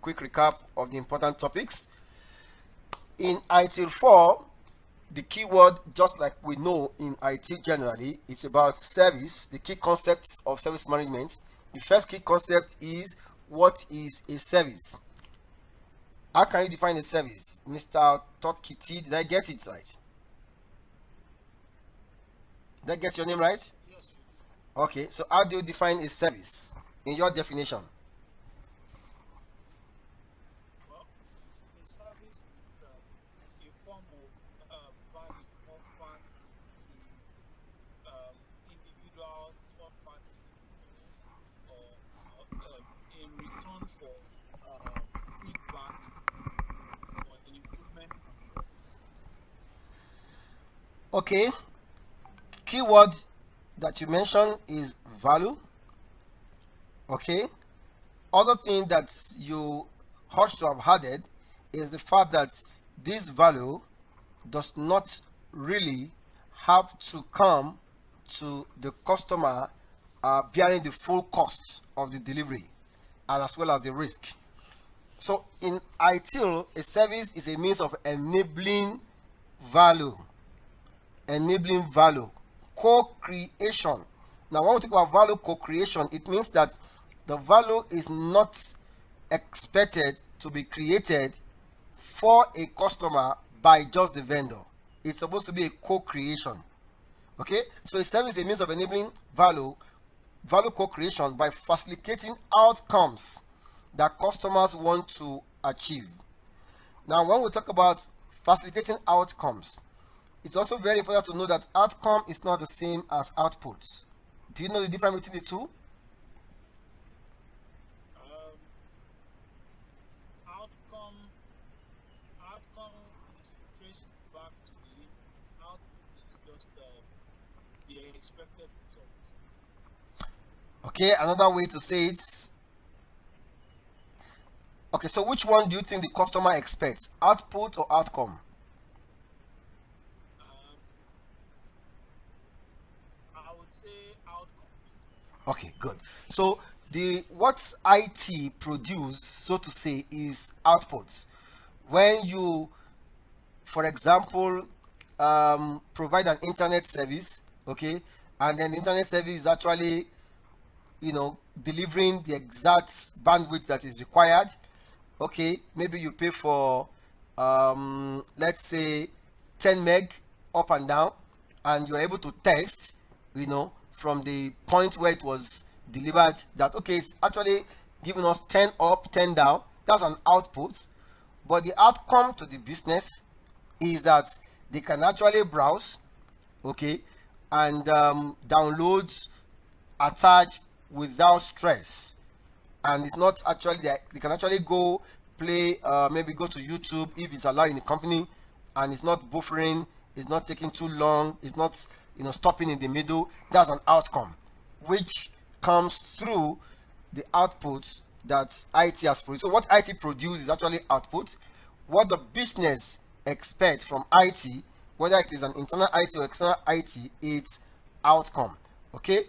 quick recap of the important topics. In ITIL 4, the keyword, just like we know in IT generally, it's about service, the key concepts of service management. The first key concept is, what is a service? How can you define a service? Mr. Tokiti, did I get it right? Did I get your name right? Yes. Okay, so how do you define a service in your definition? Well, a service is a form of value offered to individual third party or in return for feedback or improvement. Okay, keyword that you mentioned is value. Okay, other thing that you ought to have added is the fact that this value does not really have to come to the customer bearing the full cost of the delivery and as well as the risk. So in ITIL, a service is a means of enabling value, co-creation. Now when we talk about value co-creation, it means that the value is not expected to be created for a customer by just the vendor. It's supposed to be a co-creation. Okay, so a service is a means of enabling value co-creation by facilitating outcomes that customers want to achieve. Now when we talk about facilitating outcomes, it's also very important to know that outcome is not the same as outputs. Do you know the difference between the two? Outcome is traced back to the output, is just the expected result. Okay, another way to say it. Okay, so which one do you think the customer expects, output or outcome? I would say outcomes. Okay, good. So the what IT produce, so to say, is outputs. When you, for example, provide an internet service, okay, and then the internet service is actually, delivering the exact bandwidth that is required. Okay, maybe you pay for, let's say, 10 meg up and down, and you're able to test, from the point where it was delivered, that okay, it's actually giving us 10 up, 10 down. That's an output. But the outcome to the business is that they can actually browse, okay, and download, attach without stress. And it's not actually, they can actually go play, maybe go to YouTube if it's allowed in the company, and it's not buffering, it's not taking too long, it's not stopping in the middle. That's an outcome which comes through the output that IT has produced. So what IT produces is actually output. What the business expects from IT, whether it is an internal IT or external IT, it's outcome. Okay,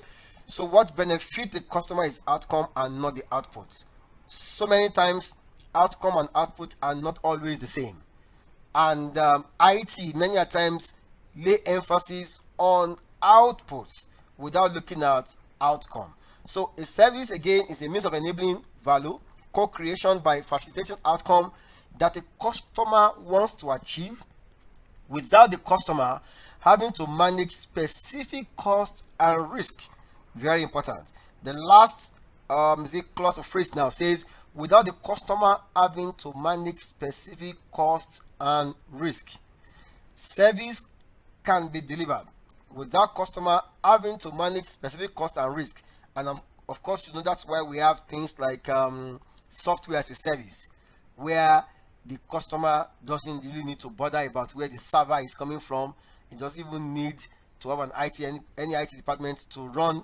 so what benefit the customer is outcome and not the output. So many times outcome and output are not always the same, and IT many a times lay emphasis on output without looking at outcome. So a service again is a means of enabling value co-creation by facilitating outcome that a customer wants to achieve without the customer having to manage specific costs and risk. Very important. The last clause of phrase now says, without the customer having to manage specific costs and risk. Service can be delivered without customer having to manage specific costs and risk. And of course, that's why we have things like software as a service, where the customer doesn't really need to bother about where the server is coming from. It doesn't even need to have any IT department to run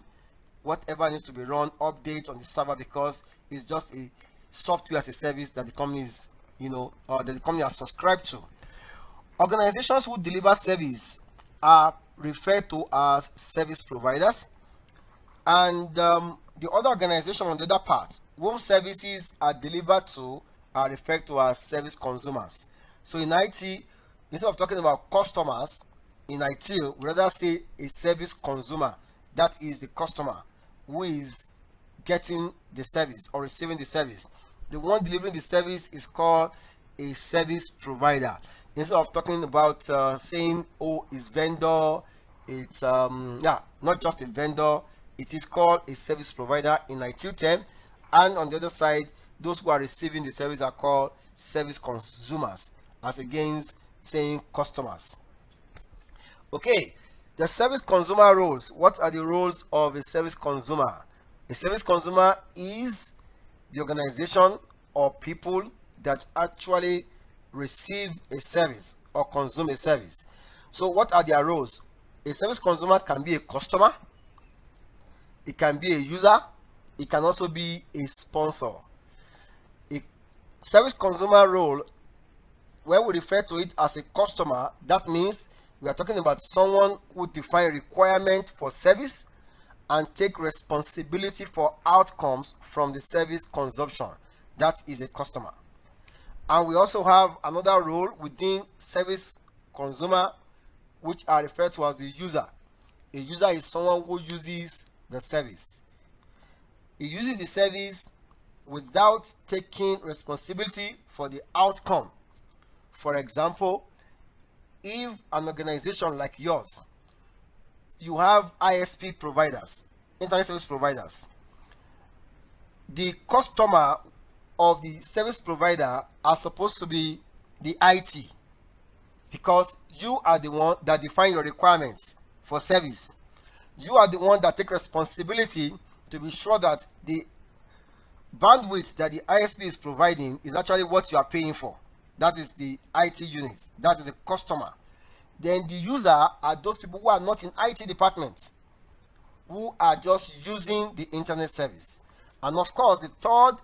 whatever needs to be run, updates on the server, because it's just a software as a service that the company is, that the company has subscribed to. Organizations who deliver service are referred to as service providers, and the other organization on the other part, whom services are delivered to, are referred to as service consumers. So in IT, instead of talking about customers, in ITIL, we rather say a service consumer. That is the customer who is getting the service or receiving the service. The one delivering the service is called a service provider. Instead of talking about saying, oh, it's vendor, it's not just a vendor, it is called a service provider in ITIL term. And on the other side, those who are receiving the service are called service consumers, as against saying customers. Okay, the service consumer roles. What are the roles of a service consumer? A service consumer is the organization or people that actually receive a service or consume a service. So what are their roles? A service consumer can be a customer, it can be a user, it can also be a sponsor. A service consumer role, when we refer to it as a customer, that means we are talking about someone who define requirement for service and take responsibility for outcomes from the service consumption. That is a customer. And we also have another role within service consumer, which are referred to as the user. A user is someone who uses the service. He uses the service without taking responsibility for the outcome. For example, if an organization like yours, you have ISP providers, internet service providers, the customer of the service provider are supposed to be the IT, because you are the one that define your requirements for service. You are the one that take responsibility to be sure that the bandwidth that the ISP is providing is actually what you are paying for. That is the IT unit. That is the customer. Then the user are those people who are not in IT department, who are just using the internet service. And of course, the third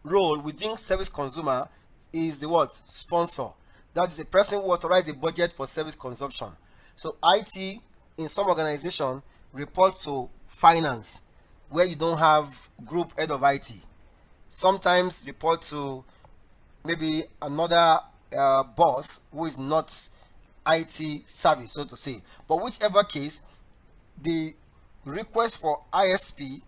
role within service consumer is the word sponsor. That is a person who authorizes a budget for service consumption. So IT in some organization report to finance, where you don't have group head of IT. Sometimes report to maybe another boss who is not IT service, so to say. But whichever case, the request for ISP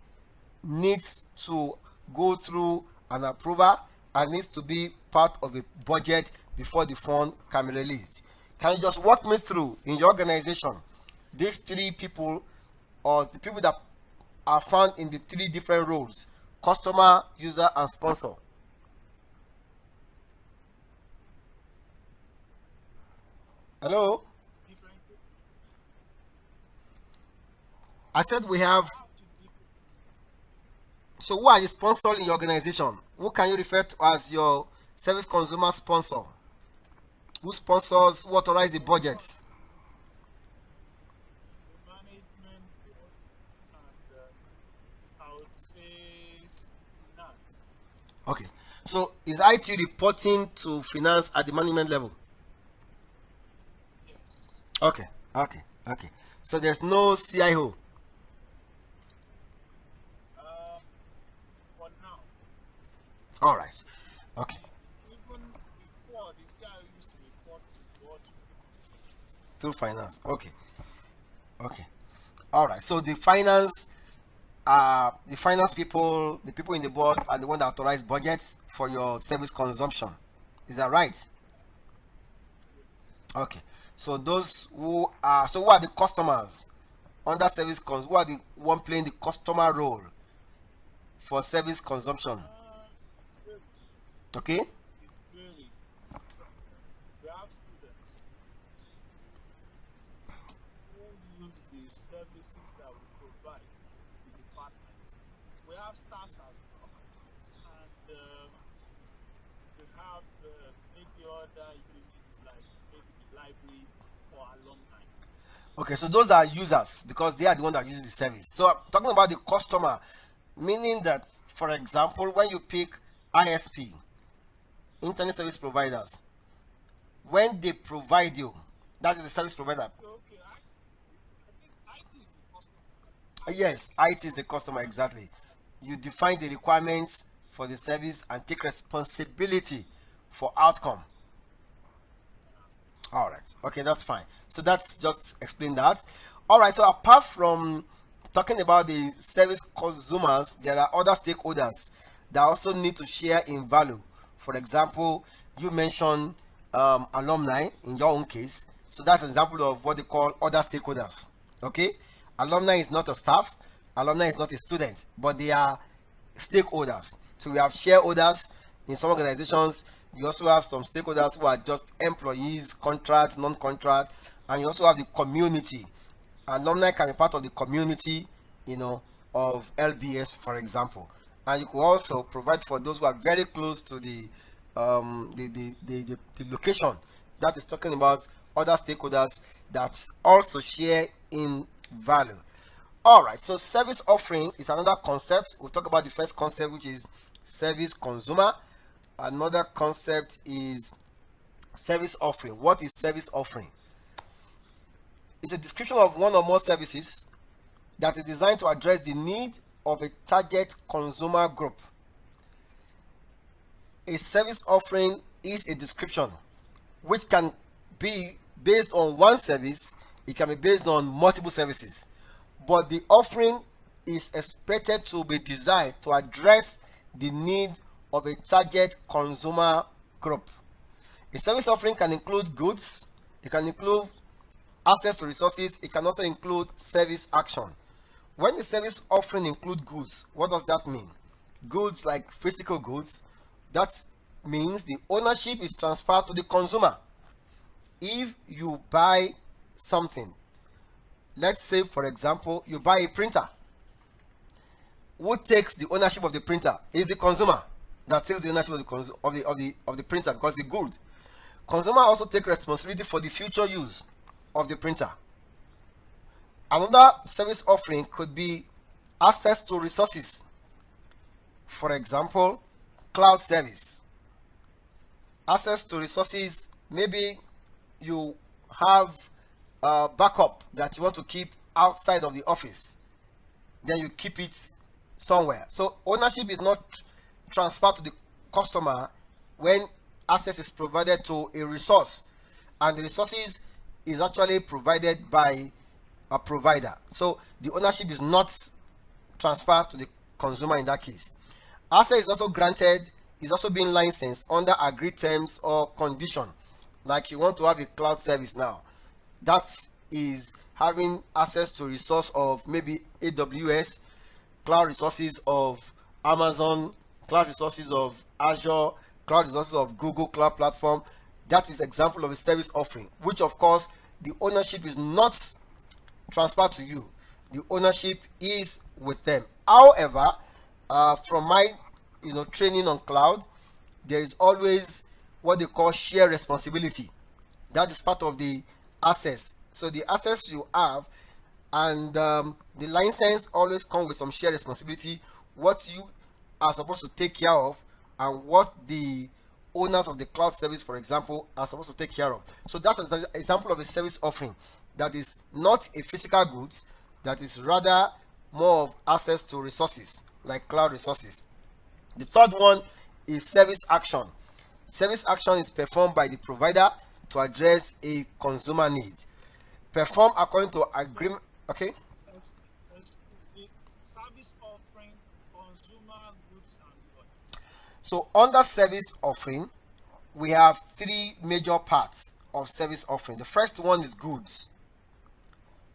needs to go through an approval and needs to be part of a budget before the fund can be released. Can you just walk me through in your organization these three people, or the people that are found in the three different roles: customer, user, and sponsor? Hello? Different. I said we have. How to different. So who are you sponsor in your organization? Who can you refer to as your service consumer sponsor? Who sponsors, who authorize the budgets? The management board and I would say finance. Okay. So is IT reporting to finance at the management level? Yes. Okay. Okay. Okay. So there's no CIO. For now, All right. Okay. even before the CIO used to report to board to Through finance. Okay. Okay. All right. So the finance people, the people in the board are the one that authorize budgets for your service consumption. Is that right? Okay. So who are the customers under who are the one playing the customer role for service consumption? it Okay. vary. We have students who use the services that we provide to the department. We have staffs as well, and we have maybe other units like maybe the library or alumni. Okay, so those are users because they are the one that uses the service. So I'm talking about the customer, meaning that, for example, when you pick ISP, internet service providers, when they provide you, that is the service provider. Okay, I think IT is the customer. Yes, IT is the customer, exactly. You define the requirements for the service and take responsibility for outcome. All right, okay, that's fine. So that's just explain that. All right, so apart from talking about the service consumers, there are other stakeholders that also need to share in value. For example, you mentioned alumni in your own case, so that's an example of what they call other stakeholders. Okay, alumni is not a staff, alumni is not a student, but they are stakeholders. So we have shareholders in some organizations. You also have some stakeholders who are just employees, contract, non-contract, and you also have the community. Alumni can be part of the community, of LBS, for example. And you could also provide for those who are very close to the location that is talking about other stakeholders that also share in value. All right, so service offering is another concept. We'll talk about the first concept, which is service consumer. Another concept is service offering. What is service offering? It's a description of one or more services that is designed to address the need of a target consumer group. A service offering is a description which can be based on one service, it can be based on multiple services, but the offering is expected to be designed to address the need of a target consumer group. A service offering can include goods, it can include access to resources, it can also include service action. When the service offering includes goods, what does that mean? Goods like physical goods, that means the ownership is transferred to the consumer. If you buy something, let's say for example you buy a printer, who takes the ownership of the printer? Is the consumer that takes the ownership of the printer, because the good. Consumer also take responsibility for the future use of the printer. Another service offering could be access to resources. For example, cloud service. Access to resources, maybe you have a backup that you want to keep outside of the office, then you keep it somewhere. So ownership is not transferred to the customer when access is provided to a resource, and the resources is actually provided by a provider. So the ownership is not transferred to the consumer in that case. Access is also granted, is also being licensed under agreed terms or condition. Like you want to have a cloud service now, that is having access to resource of maybe AWS, cloud resources of Amazon, cloud resources of Azure, cloud resources of Google Cloud Platform. That is example of a service offering, which of course the ownership is not transferred to you. The ownership is with them. However, from my training on cloud, there is always what they call share responsibility. That is part of the access. So the access you have and the license always come with some share responsibility, what you are supposed to take care of and what the owners of the cloud service, for example, are supposed to take care of. So that's an example of a service offering that is not a physical goods, that is rather more of access to resources like cloud resources. The third one is service action. Service action is performed by the provider to address a consumer need. Perform according to agreement. Okay. The service offering consumer goods and what? So under service offering, we have three major parts of service offering. The first one is goods.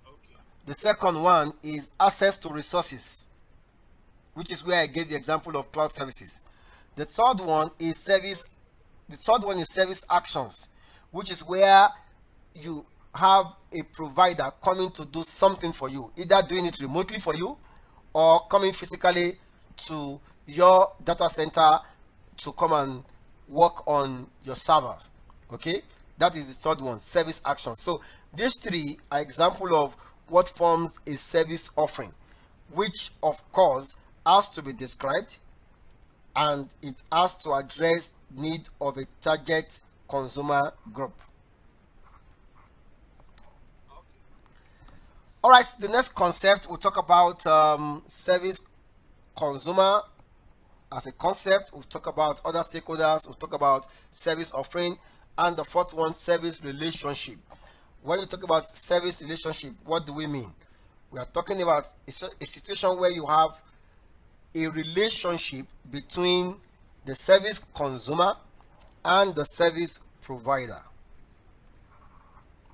Okay. The second one is access to resources, which is where I gave the example of cloud services. The third one is service. The third one is service actions, which is where you have a provider coming to do something for you, either doing it remotely for you or coming physically to your data center to come and work on your servers. Okay, that is the third one, service action. So these three are example of what forms a service offering, which of course has to be described and it has to address need of a target consumer group. Okay. All right, the next concept we'll talk about service consumer. as a concept. We'll talk about other stakeholders. We'll talk about service offering. And the fourth one, service relationship. When we talk about service relationship, what do we mean? We are talking about a situation where you have a relationship between the service consumer and the service provider.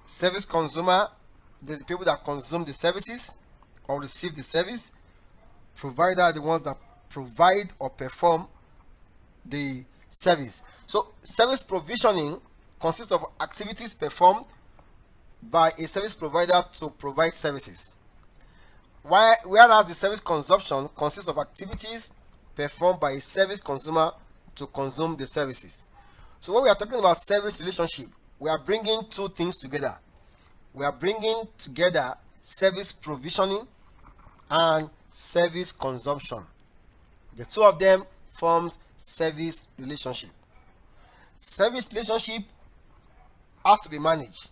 Service consumer, the people that consume the services or receive the service. Provider are the ones that provide or perform the service. So service provisioning consists of activities performed by a service provider to provide services, whereas the service consumption consists of activities performed by a service consumer to consume the services. So when we are talking about service relationship, we are bringing two things together. We are bringing together service provisioning and service consumption. The two of them forms service relationship. Service relationship has to be managed,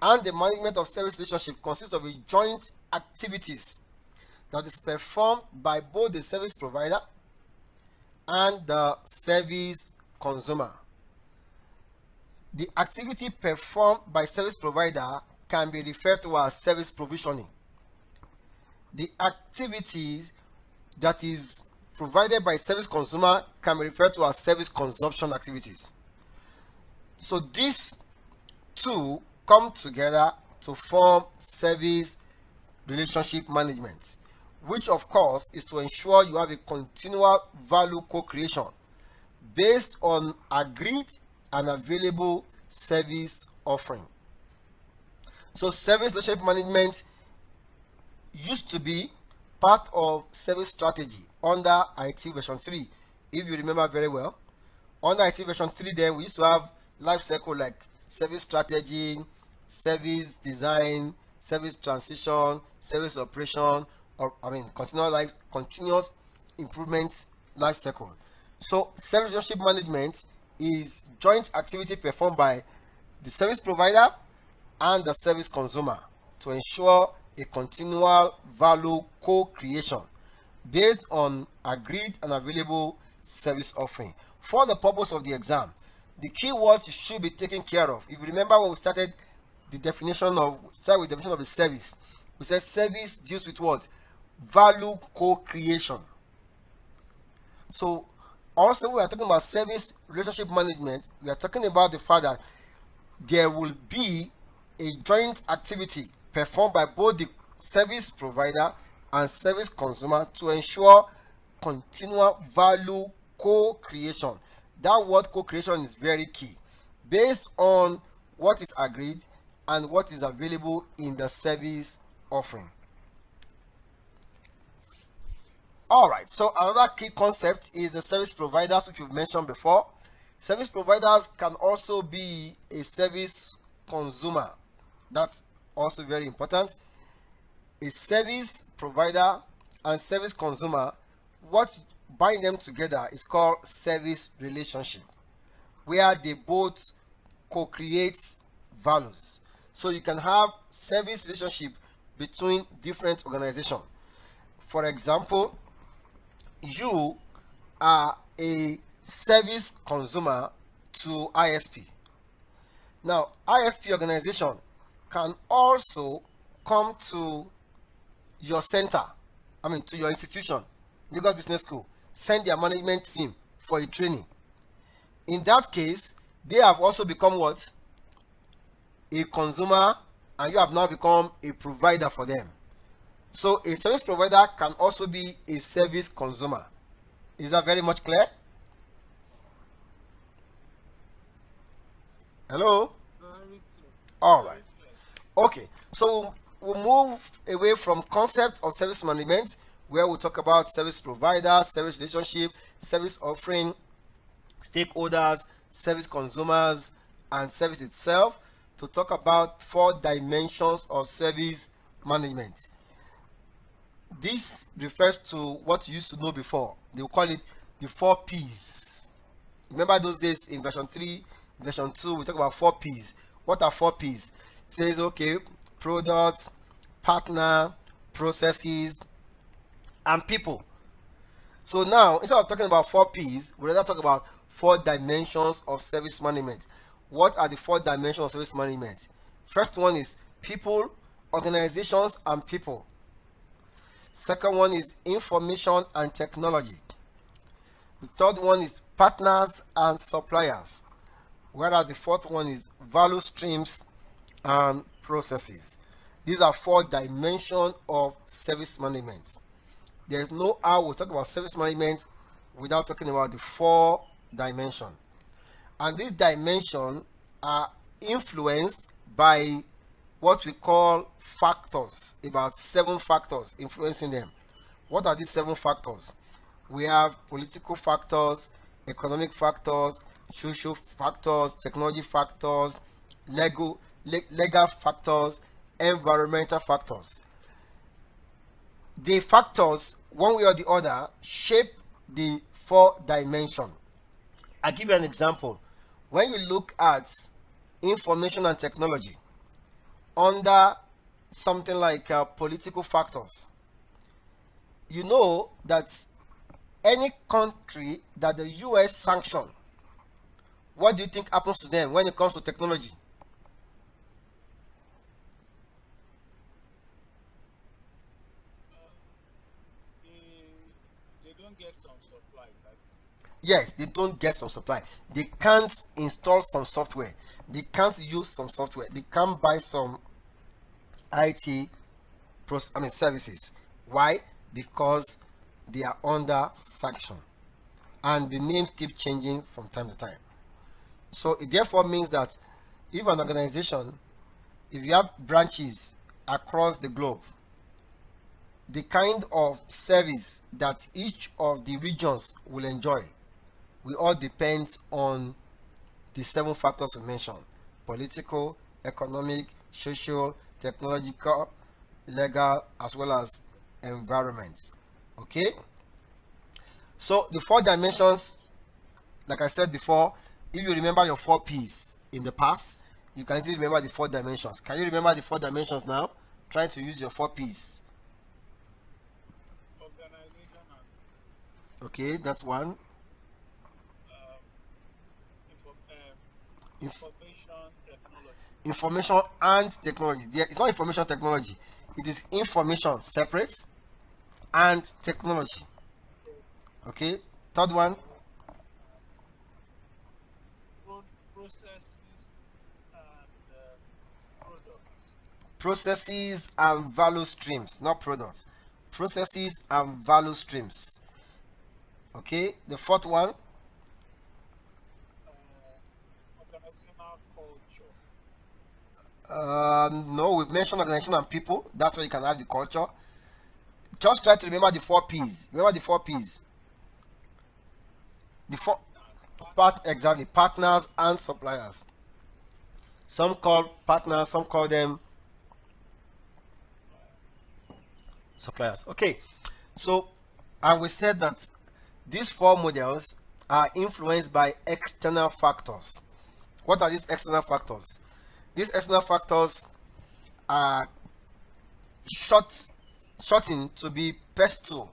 and the management of service relationship consists of a joint activities that is performed by both the service provider and the service consumer. The activity performed by service provider can be referred to as service provisioning. The activity that is provided by service consumer can be referred to as service consumption activities. So these two come together to form service relationship management, which of course is to ensure you have a continual value co-creation based on agreed and available service offering. So service relationship management used to be part of service strategy under ITIL version 3. If you remember very well, under ITIL version 3 then we used to have life cycle like service strategy, service design, service transition, service operation, or continuous improvement life cycle. So service relationship management is joint activity performed by the service provider and the service consumer to ensure a continual value co-creation based on agreed and available service offering. For the purpose of the exam, the key words you should be taking care of. If you remember when we started the definition of the service, we said service deals with what? Value co-creation. So also we are talking about service relationship management. We are talking about the fact that there will be a joint activity performed by both the service provider and service consumer to ensure continual value co-creation. That word co-creation is very key, based on what is agreed and what is available in the service offering. Alright, so another key concept is the service providers, which we've mentioned before. Service providers can also be a service consumer. That's also very important. A service provider and service consumer, what bind them together is called service relationship, where they both co-create values. So you can have service relationship between different organizations. For example, you are a service consumer to ISP. Now, ISP organization can also come to your center, to your institution, Lagos Business School, send their management team for a training. In that case, they have also become what? A consumer, and you have now become a provider for them. So a service provider can also be a service consumer. Is that very much clear? Hello? Very clear. All right. Okay, so we'll move away from concept of service management, where we'll talk about service provider, service relationship, service offering, stakeholders, service consumers, and service itself, to talk about 4 dimensions of service management. This refers to what you used to know before. They will call it the 4 P's. Remember those days in version 3, version 2, we talk about 4 P's. What are 4 P's? It says, okay, products, partner, processes, and people. So now, instead of talking about 4 P's, we rather talk about 4 dimensions of service management. What are the 4 dimensions of service management? First one is people, organizations, and people. Second one is information and technology. The third one is partners and suppliers. Whereas the fourth one is value streams and processes. These are 4 dimensions of service management. There's no how we talk about service management without talking about the 4 dimensions. And these dimensions are influenced by what we call factors, about 7 factors influencing them. What are these 7 factors? We have political factors, economic factors, social factors, technology factors, legal factors, environmental factors. The factors, one way or the other, shape the 4 dimensions. I'll give you an example. When you look at information and technology under something like political factors, you know that any country that the US sanction, what do you think happens to them when it comes to technology? They don't get some supplies. Like, Yes, they don't get some supply. They can't install some software. They can't use some software. They can't buy some IT services. Why? Because they are under sanction, and the names keep changing from time to time. So it therefore means that if an organization, if you have branches across the globe, the kind of service that each of the regions will enjoy will all depend on the 7 factors we mentioned: political, economic, social, technological, legal, as well as environment. Okay, so the 4 dimensions, like I said before, if you remember your 4 P's in the past, you can easily remember the 4 dimensions. Can you remember the 4 dimensions now? Trying to use your 4 P's. organization and Okay, that's one. um, Inf- information technology. information and technology. It's not information technology. It is information separate and technology. Okay. Third one, Processes and products. processes and value streams, not products. Processes and value streams. Okay. The fourth one, Organizational culture. no, we've mentioned organization and people. That's where you can have the culture. Just try to remember the 4 P's. Remember the 4 P's. The four exactly, partners and suppliers. Some call partners, some call them suppliers. Okay, so and we said that these 4 models are influenced by external factors. What are these external factors? These external factors are shortened to be PESTLE.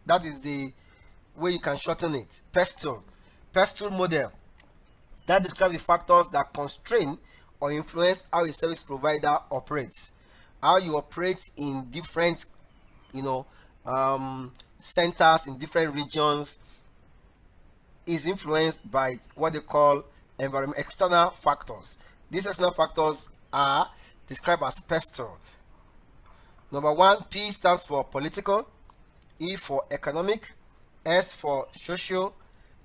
That is the way you can shorten it. PESTLE model that describes the factors that constrain or influence how a service provider operates. How you operate in different, you know, centers in different regions is influenced by what they call external factors. These external factors are described as PESTLE. Number one, P stands for political, E for economic, S for social,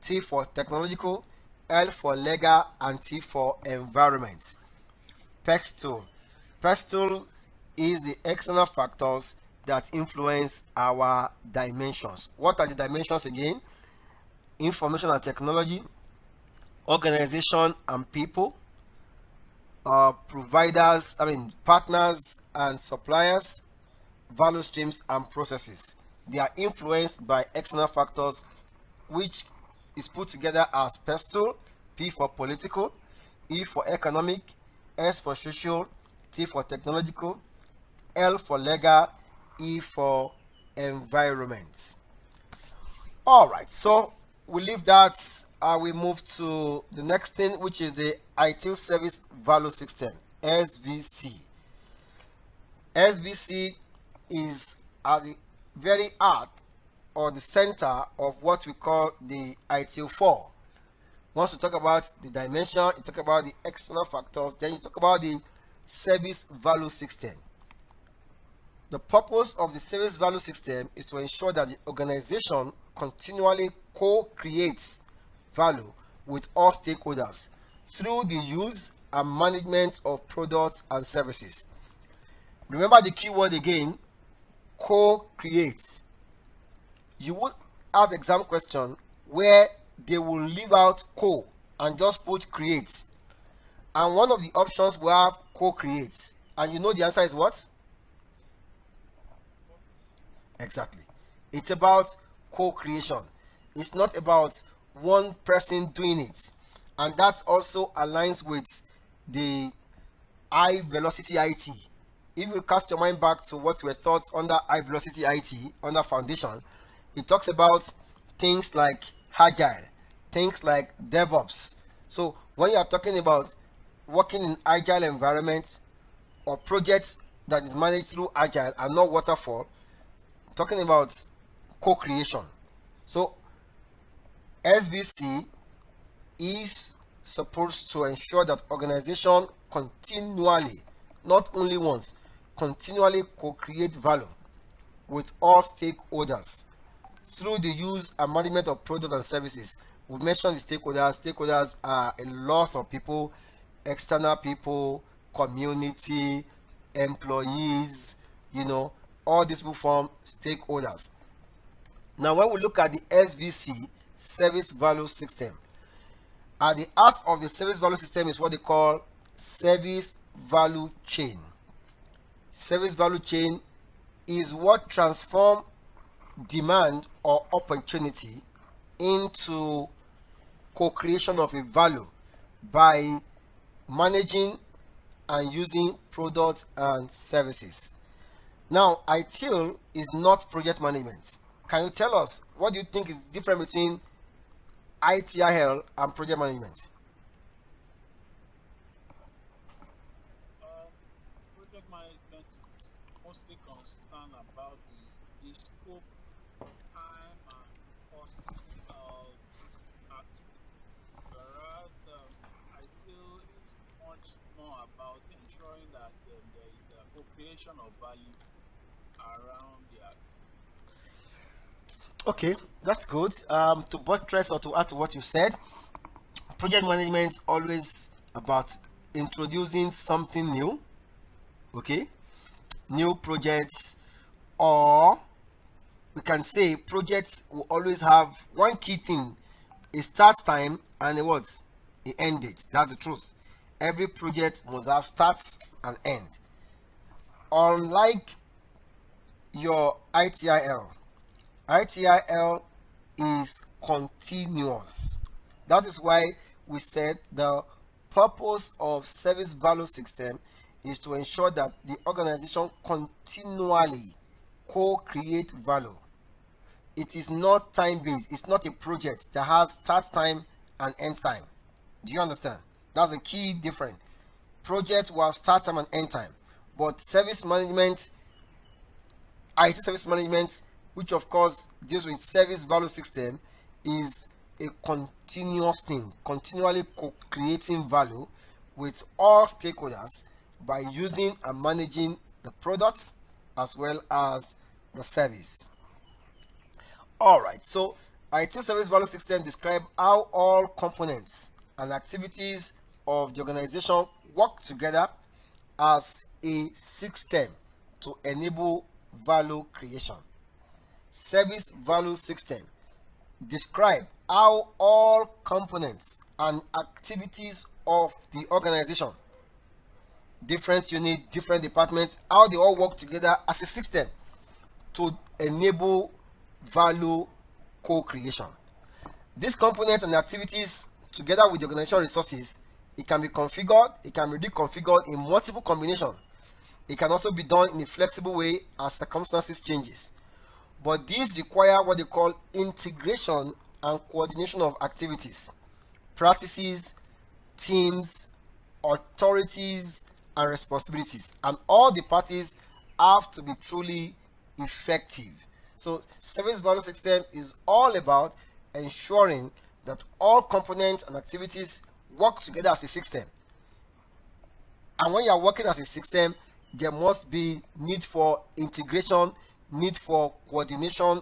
T for technological, L for legal, and T for environment. PESTLE. PESTLE is the external factors that influence our dimensions. What are the dimensions again? Information and technology, organization and people, providers, partners and suppliers, value streams and processes. They are influenced by external factors, which is put together as PESTLE: P for political, E for economic, S for social, T for technological, L for legal, E for environment. All right, so we leave that. We move to the next thing, which is the ITIL Service Value System, SVC. SVC is at the very heart or the center of what we call the ITIL4. Once you talk about the dimension, you talk about the external factors, then you talk about the service value system. The purpose of the service value system is to ensure that the organization continually co-creates value with all stakeholders through the use and management of products and services. Remember the keyword again, co-create. You would have exam question where they will leave out co and just put create. And one of the options will have co-create. And you know the answer is what? Exactly. It's about co-creation. It's not about one person doing it. And that also aligns with the high velocity IT. If you cast your mind back to what were taught under high velocity IT, under foundation, it talks about things like agile, things like DevOps. So when you are talking about working in agile environments or projects that is managed through agile and not waterfall, talking about co-creation. So SVC is supposed to ensure that organization continually, not only once, continually co-create value with all stakeholders through the use and management of products and services. We mentioned the stakeholders. Stakeholders are a lot of people, external people, community, employees, all these people form stakeholders. Now, when we look at the SVC, Service Value System, at the heart of the service value system is what they call service value chain. Service value chain is what transforms demand or opportunity into co-creation of a value by managing and using products and services. Now, ITIL is not project management. Can you tell us what do you think is different between ITIL and project management? Project management is mostly concerned about the scope, time, and cost of activities, whereas ITIL is much more about ensuring that there is a co-creation of value around the activity. Okay, that's good. To buttress or to add to what you said, project management is always about introducing something new, okay, new projects, or we can say projects will always have one key thing: a start time and a what? A end date. That's the truth. Every project must have starts and end. Unlike your ITIL, ITIL is continuous. That is why we said the purpose of service value system is to ensure that the organization continually co-create value. It is not time-based. It's not a project that has start time and end time. Do you understand? That's a key difference. Projects will have start time and end time, but service management, IT service management, which of course deals with service value system, is a continuous thing, continually creating value with all stakeholders by using and managing the products as well as the service. All right, so IT service value system describe how all components and activities of the organization work together as a system to enable value creation. Service value system describe how all components and activities of the organization, different units, different departments, how they all work together as a system to enable value co-creation. These components and activities, together with the organization resources, it can be configured, it can be reconfigured in multiple combinations. It can also be done in a flexible way as circumstances changes. but these require what they call integration and coordination of activities, practices, teams, authorities, and responsibilities, and all the parties have to be truly effective. So service value system is all about ensuring that all components and activities work together as a system. And when you are working as a system, there must be need for integration, need for coordination